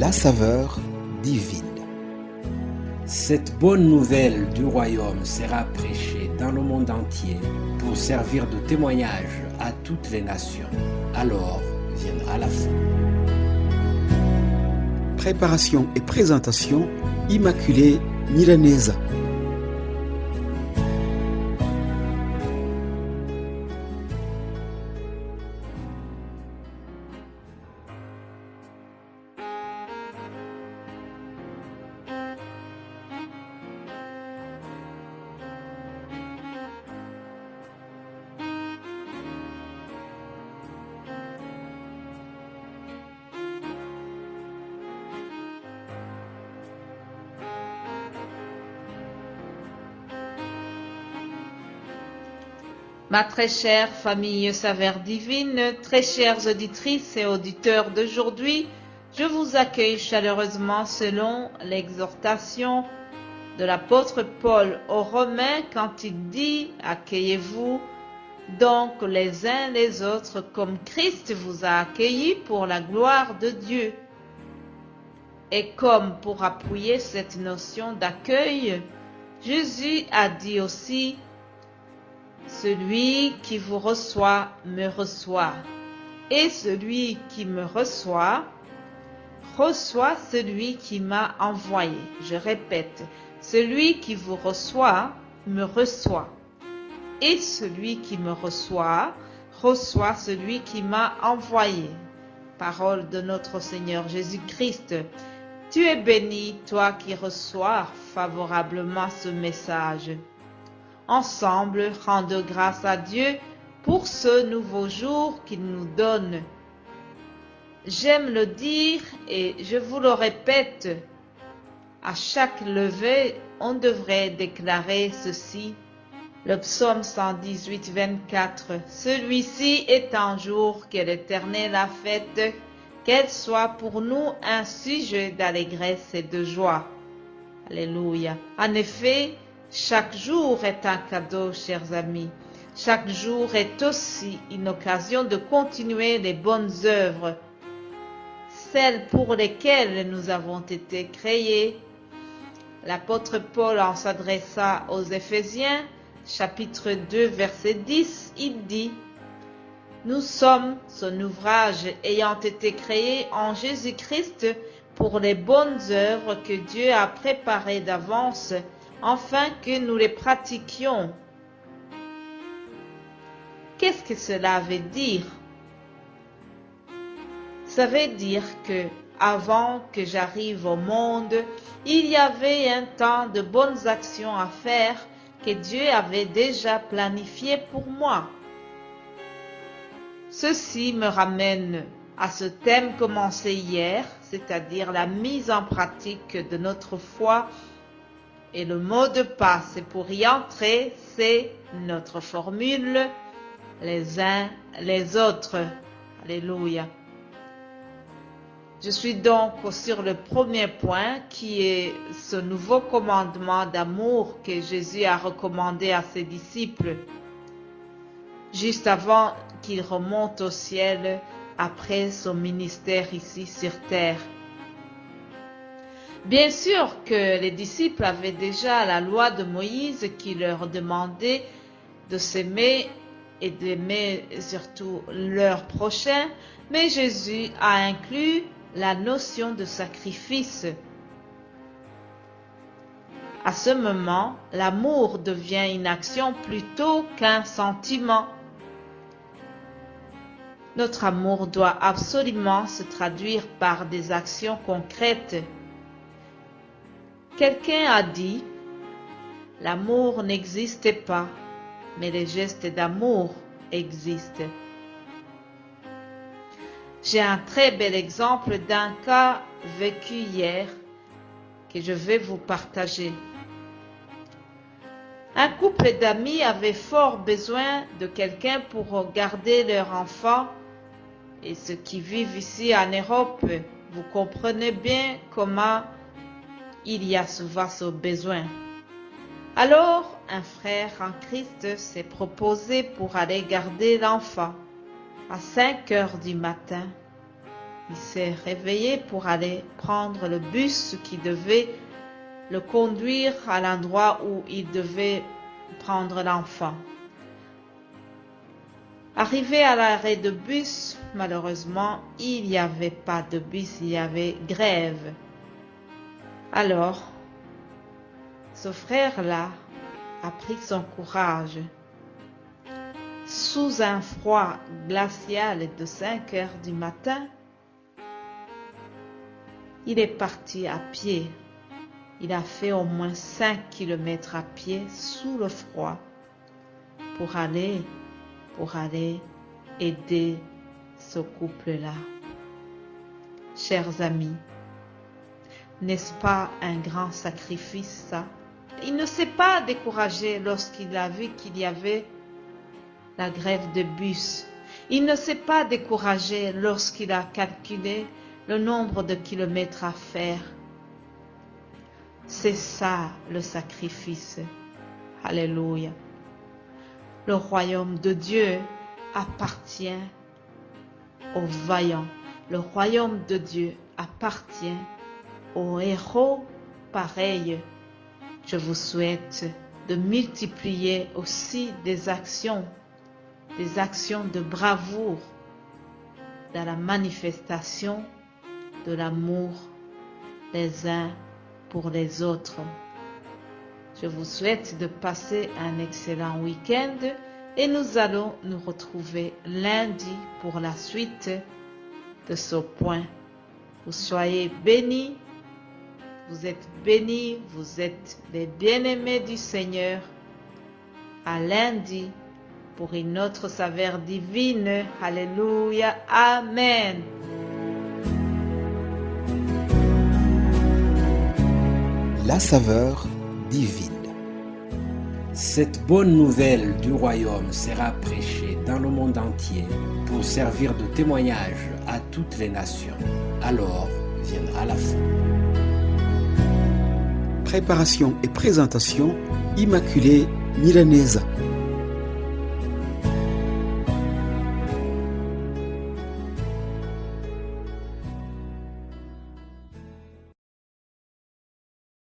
la saveur divine. Cette bonne nouvelle du royaume sera prêchée dans le monde entier pour servir de témoignage à toutes les nations. Alors viendra la fin. Préparation et présentation, Immaculée Milanesa. Ma très chère famille Saveur Divine, très chères auditrices et auditeurs d'aujourd'hui, je vous accueille chaleureusement selon l'exhortation de l'apôtre Paul aux Romains quand il dit « Accueillez-vous donc les uns les autres comme Christ vous a accueillis pour la gloire de Dieu. » Et comme pour appuyer cette notion d'accueil, Jésus a dit aussi « Celui qui vous reçoit me reçoit, et celui qui me reçoit, reçoit celui qui m'a envoyé. » Je répète, celui qui vous reçoit me reçoit, et celui qui me reçoit, reçoit celui qui m'a envoyé. Parole de notre Seigneur Jésus-Christ. Tu es béni, toi qui reçois favorablement ce message. Ensemble, rendons grâce à Dieu pour ce nouveau jour qu'il nous donne. J'aime le dire et je vous le répète, à chaque levée, on devrait déclarer ceci. Le psaume 118, 24. Celui-ci est un jour que l'Éternel a fait, qu'elle soit pour nous un sujet d'allégresse et de joie. Alléluia. En effet, chaque jour est un cadeau, chers amis. Chaque jour est aussi une occasion de continuer les bonnes œuvres, celles pour lesquelles nous avons été créés. L'apôtre Paul, en s'adressant aux Éphésiens, chapitre 2, verset 10, il dit « Nous sommes son ouvrage ayant été créés en Jésus-Christ pour les bonnes œuvres que Dieu a préparées d'avance, afin que nous les pratiquions. » Qu'est-ce que cela veut dire? Ça veut dire que avant que j'arrive au monde, il y avait un temps de bonnes actions à faire que Dieu avait déjà planifié pour moi. Ceci me ramène à ce thème commencé hier, c'est-à-dire la mise en pratique de notre foi. Et le mot de passe pour y entrer, c'est notre formule, les uns les autres. Alléluia. Je suis donc sur le premier point qui est ce nouveau commandement d'amour que Jésus a recommandé à ses disciples, juste avant qu'il remonte au ciel après son ministère ici sur terre. Bien sûr que les disciples avaient déjà la loi de Moïse qui leur demandait de s'aimer et d'aimer surtout leur prochain, mais Jésus a inclus la notion de sacrifice. À ce moment, l'amour devient une action plutôt qu'un sentiment. Notre amour doit absolument se traduire par des actions concrètes. Quelqu'un a dit, l'amour n'existait pas, mais les gestes d'amour existent. J'ai un très bel exemple d'un cas vécu hier que je vais vous partager. Un couple d'amis avait fort besoin de quelqu'un pour garder leur enfant, et ceux qui vivent ici en Europe, vous comprenez bien comment il y a souvent ce besoin. Alors, un frère en Christ s'est proposé pour aller garder l'enfant à 5 heures du matin. Il s'est réveillé pour aller prendre le bus qui devait le conduire à l'endroit où il devait prendre l'enfant. Arrivé à l'arrêt de bus, malheureusement, il n'y avait pas de bus, il y avait grève. Alors, ce frère-là a pris son courage. Sous un froid glacial de 5 heures du matin, il est parti à pied. Il a fait au moins 5 kilomètres à pied sous le froid pour aller aider ce couple-là. Chers amis, n'est-ce pas un grand sacrifice ça? Il ne s'est pas découragé lorsqu'il a vu qu'il y avait la grève de bus. Il ne s'est pas découragé lorsqu'il a calculé le nombre de kilomètres à faire. C'est ça le sacrifice. Alléluia. Le royaume de Dieu appartient aux vaillants. Le royaume de Dieu appartient aux héros pareils. Je vous souhaite de multiplier aussi des actions de bravoure dans la manifestation de l'amour les uns pour les autres. Je vous souhaite de passer un excellent week-end et nous allons nous retrouver lundi pour la suite de ce point. Vous soyez bénis, vous êtes bénis, vous êtes les bien-aimés du Seigneur. À lundi pour une autre saveur divine. Alléluia. Amen. La saveur divine. Cette bonne nouvelle du royaume sera prêchée dans le monde entier pour servir de témoignage à toutes les nations. Alors viendra la fin. Préparation et présentation, Immaculée Milanesa.